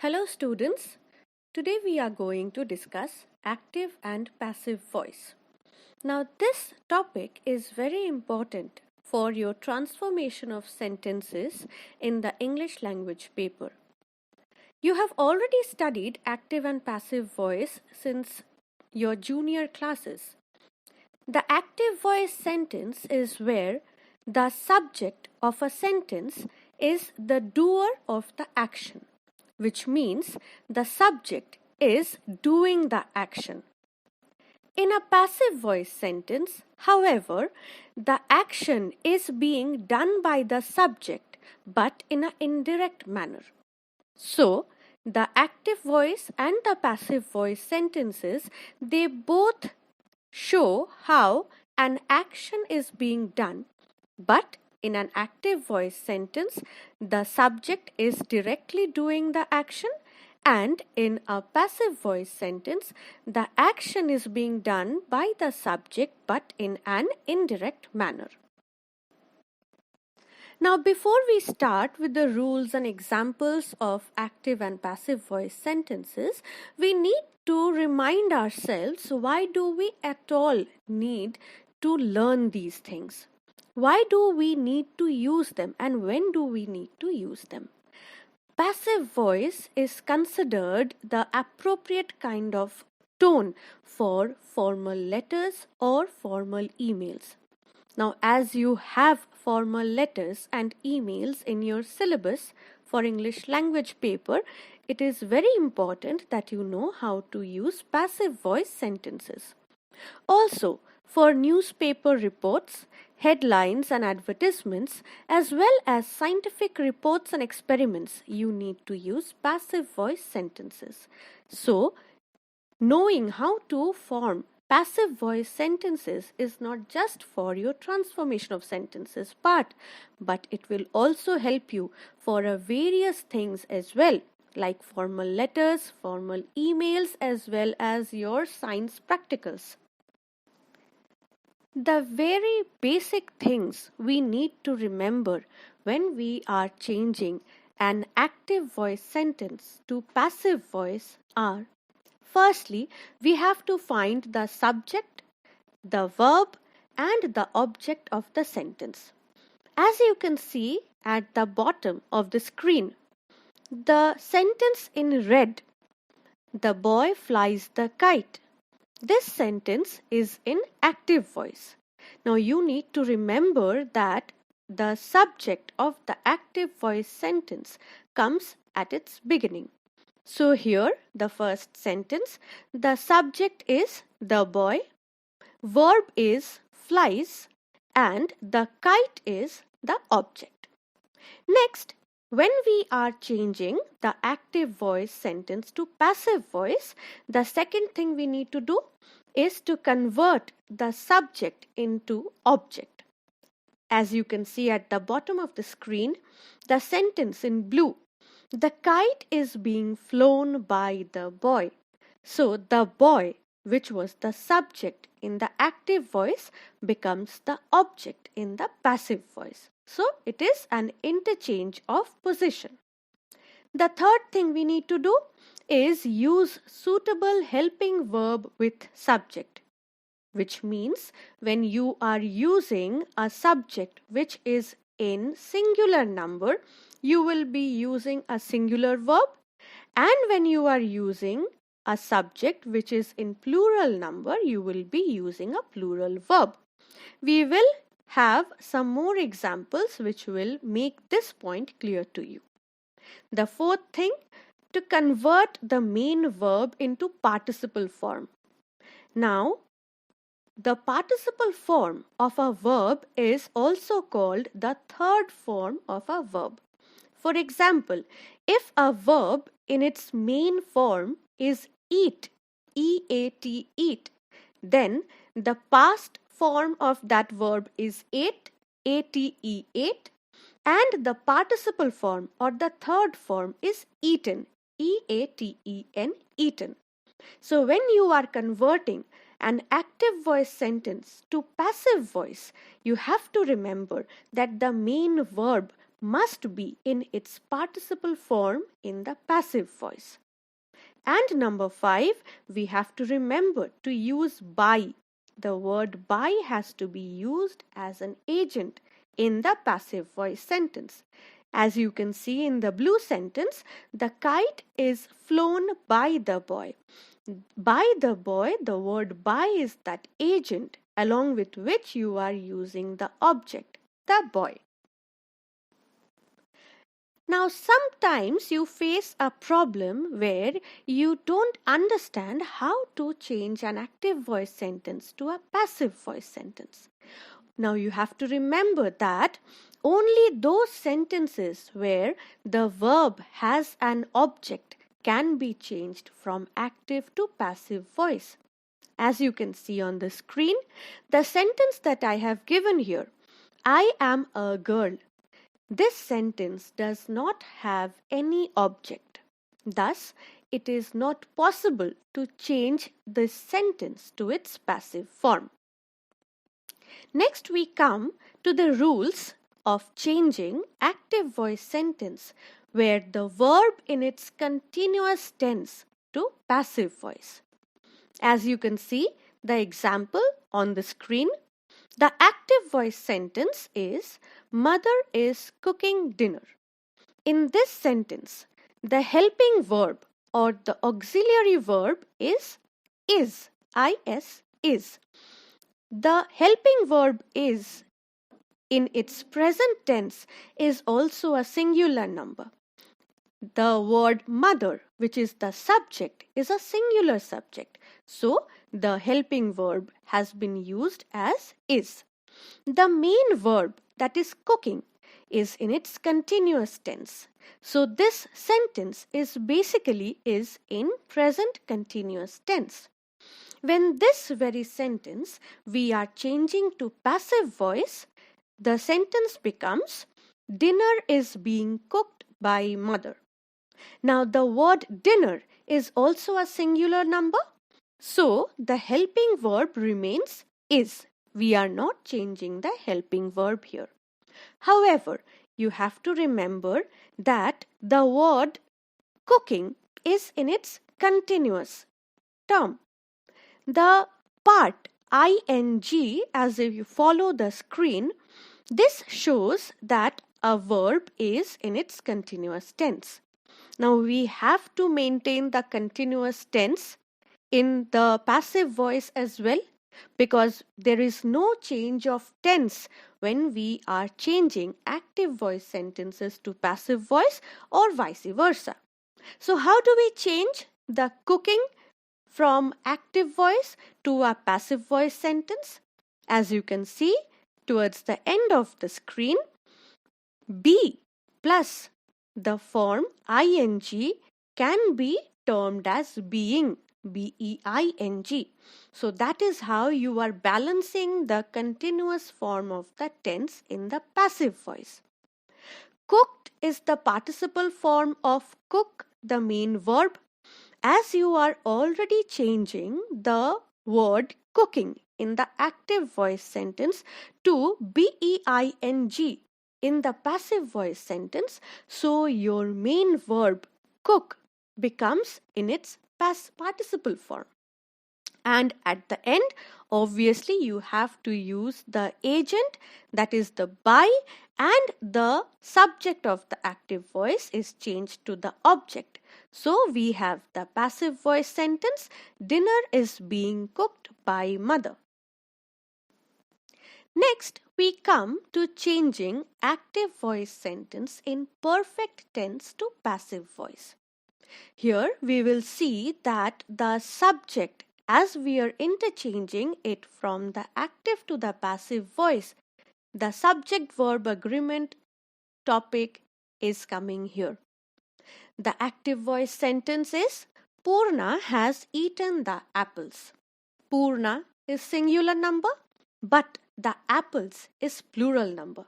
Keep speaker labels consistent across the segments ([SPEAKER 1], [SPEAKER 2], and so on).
[SPEAKER 1] Hello students, today we are going to discuss active and passive voice. Now this topic is very important for your transformation of sentences in the English language paper. You have already studied active and passive voice since your junior classes. The active voice sentence is where the subject of a sentence is the doer of the action, which means the subject is doing the action. In a passive voice sentence, however, the action is being done by the subject but in an indirect manner. So, the active voice and the passive voice sentences, they both show how an action is being done, but in an active voice sentence, the subject is directly doing the action, and in a passive voice sentence, the action is being done by the subject but in an indirect manner. Now, before we start with the rules and examples of active and passive voice sentences, we need to remind ourselves why do we at all need to learn these things? Why do we need to use them and when do we need to use them? Passive voice is considered the appropriate kind of tone for formal letters or formal emails. Now, as you have formal letters and emails in your syllabus for English language paper, it is very important that you know how to use passive voice sentences. Also, for newspaper reports, headlines and advertisements, as well as scientific reports and experiments, you need to use passive voice sentences. So, knowing how to form passive voice sentences is not just for your transformation of sentences part, but it will also help you for various things as well, like formal letters, formal emails, as well as your science practicals. The very basic things we need to remember when we are changing an active voice sentence to passive voice are: firstly, we have to find the subject, the verb, and the object of the sentence. As you can see at the bottom of the screen, the sentence in red, the boy flies the kite. This sentence is in active voice. Now you need to remember that the subject of the active voice sentence comes at its beginning. So here the first sentence, the subject is the boy, verb is flies, and the kite is the object. Next, when we are changing the active voice sentence to passive voice, the second thing we need to do is to convert the subject into object. As you can see at the bottom of the screen, the sentence in blue, the kite is being flown by the boy. So the boy, which was the subject in the active voice, becomes the object in the passive voice. So it is an interchange of position. The third thing we need to do is use suitable helping verb with subject, which means when you are using a subject which is in singular number, you will be using a singular verb, and when you are using a subject which is in plural number, you will be using a plural verb. We will have some more examples which will make this point clear to you. The fourth thing, to convert the main verb into participle form. Now, the participle form of a verb is also called the third form of a verb. For example, if a verb in its main form is eat, E-A-T, eat, then the past form of that verb is ate, A-T-E, ate, and the participle form or the third form is eaten, E-A-T-E-N, eaten. So when you are converting an active voice sentence to passive voice, you have to remember that the main verb must be in its participle form in the passive voice. And number 5, we have to remember to use by. The word by has to be used as an agent in the passive voice sentence. As you can see in the blue sentence, the kite is flown by the boy. By the boy, the word by is that agent along with which you are using the object, the boy. Now, sometimes you face a problem where you don't understand how to change an active voice sentence to a passive voice sentence. Now, you have to remember that only those sentences where the verb has an object can be changed from active to passive voice. As you can see on the screen, the sentence that I have given here, I am a girl. This sentence does not have any object. Thus, it is not possible to change this sentence to its passive form. Next, we come to the rules of changing active voice sentence where the verb in its continuous tense to passive voice. As you can see the example on the screen, the active voice sentence is Mother is cooking dinner. In this sentence, the helping verb or the auxiliary verb is. Is. The helping verb is in its present tense is also a singular number. The word mother, which is the subject, is a singular subject. So, the helping verb has been used as is. The main verb, that is cooking, is in its continuous tense. So, this sentence is basically is in present continuous tense. When this very sentence we are changing to passive voice, the sentence becomes dinner is being cooked by mother. Now the word dinner is also a singular number, so the helping verb remains is. We are not changing the helping verb here. However, you have to remember that the word cooking is in its continuous term. The part ing, as if you follow the screen, this shows that a verb is in its continuous tense. Now we have to maintain the continuous tense in the passive voice as well, because there is no change of tense when we are changing active voice sentences to passive voice or vice versa. So how do we change the cooking from active voice to a passive voice sentence? As you can see towards the end of the screen, be plus the form ing can be termed as being, being. So that is how you are balancing the continuous form of the tense in the passive voice. Cooked is the participle form of cook, the main verb. As you are already changing the word cooking in the active voice sentence to being in the passive voice sentence, so your main verb cook becomes in its past participle form. And at the end, obviously you have to use the agent, that is the by, and the subject of the active voice is changed to the object. So we have the passive voice sentence, dinner is being cooked by mother. Next, we come to changing active voice sentence in perfect tense to passive voice. Here we will see that the subject, as we are interchanging it from the active to the passive voice, the subject verb agreement topic is coming here. The active voice sentence is Purna has eaten the apples. Purna is singular number, but the apples is plural number.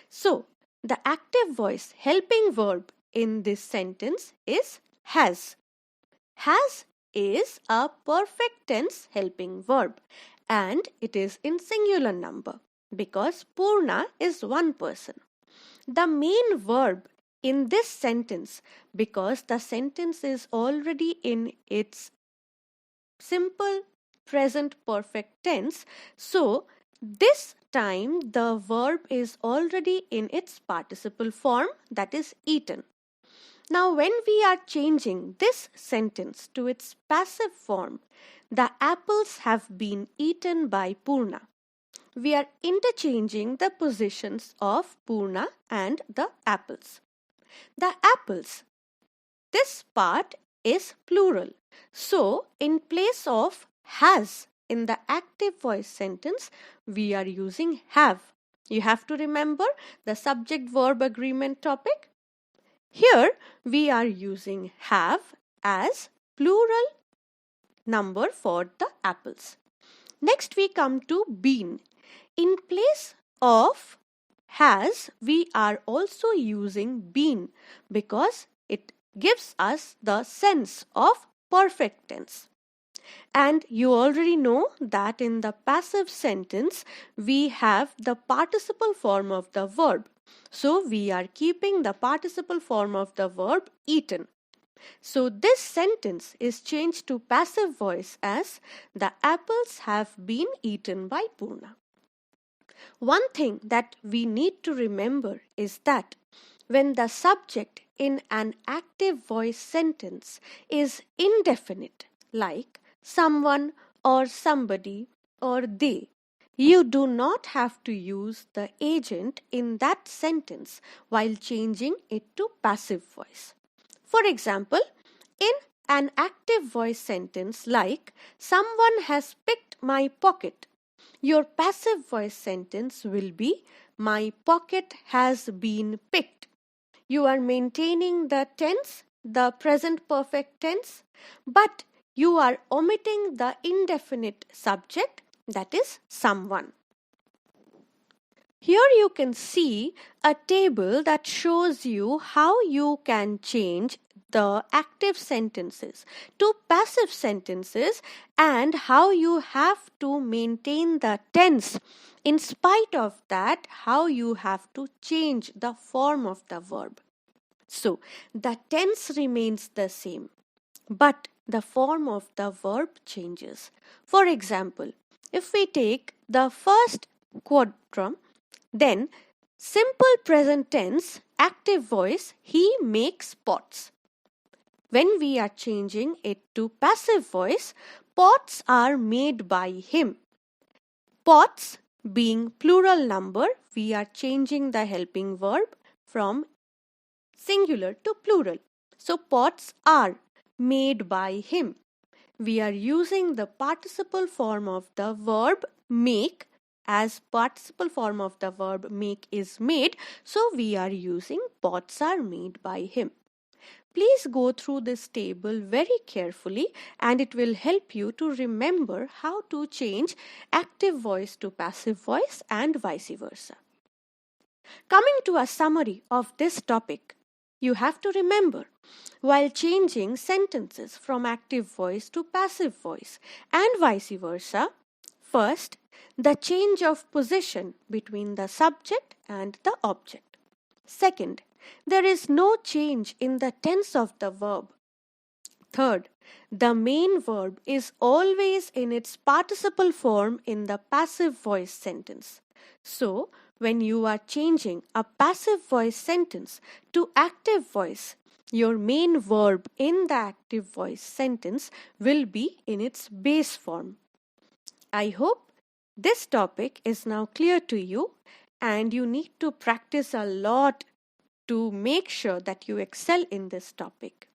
[SPEAKER 1] So, the active voice helping verb in this sentence is has. Has is a perfect tense helping verb and it is in singular number because Purna is one person. the main verb in this sentence, because the sentence is already in its simple present perfect tense. So, this time the verb is already in its participle form, that is eaten. Now, when we are changing this sentence to its passive form, the apples have been eaten by Purna. We are interchanging the positions of Purna and the apples. The apples, this part is plural. So, in place of has in the active voice sentence, we are using have. You have to remember the subject verb agreement topic. Here, we are using have as plural number for the apples. Next, we come to been. In place of has, we are also using been because it gives us the sense of perfect tense. And you already know that in the passive sentence, we have the participle form of the verb. So we are keeping the participle form of the verb eaten. So this sentence is changed to passive voice as the apples have been eaten by Purna. One thing that we need to remember is that when the subject in an active voice sentence is indefinite, like someone or somebody or they, you do not have to use the agent in that sentence while changing it to passive voice. For example, in an active voice sentence like someone has picked my pocket, your passive voice sentence will be my pocket has been picked. You are maintaining the tense, the present perfect tense, but you are omitting the indefinite subject, that is someone. Here you can see a table that shows you how you can change the active sentences to passive sentences and how you have to maintain the tense. In spite of that, how you have to change the form of the verb. So, the tense remains the same, but the form of the verb changes. For example, if we take the first quadrum, then simple present tense, active voice, he makes pots. When we are changing it to passive voice, pots are made by him. Pots being plural number, we are changing the helping verb from singular to plural. So pots are made by him. We are using the participle form of the verb make, as participle form of the verb make is made, so we are using pots are made by him. Please go through this table very carefully and it will help you to remember how to change active voice to passive voice and vice versa. Coming to a summary of this topic, you have to remember while changing sentences from active voice to passive voice and vice versa, first, the change of position between the subject and the object. Second, there is no change in the tense of the verb. Third, the main verb is always in its participle form in the passive voice sentence. So, when you are changing a passive voice sentence to active voice, your main verb in the active voice sentence will be in its base form. I hope this topic is now clear to you and you need to practice a lot to make sure that you excel in this topic.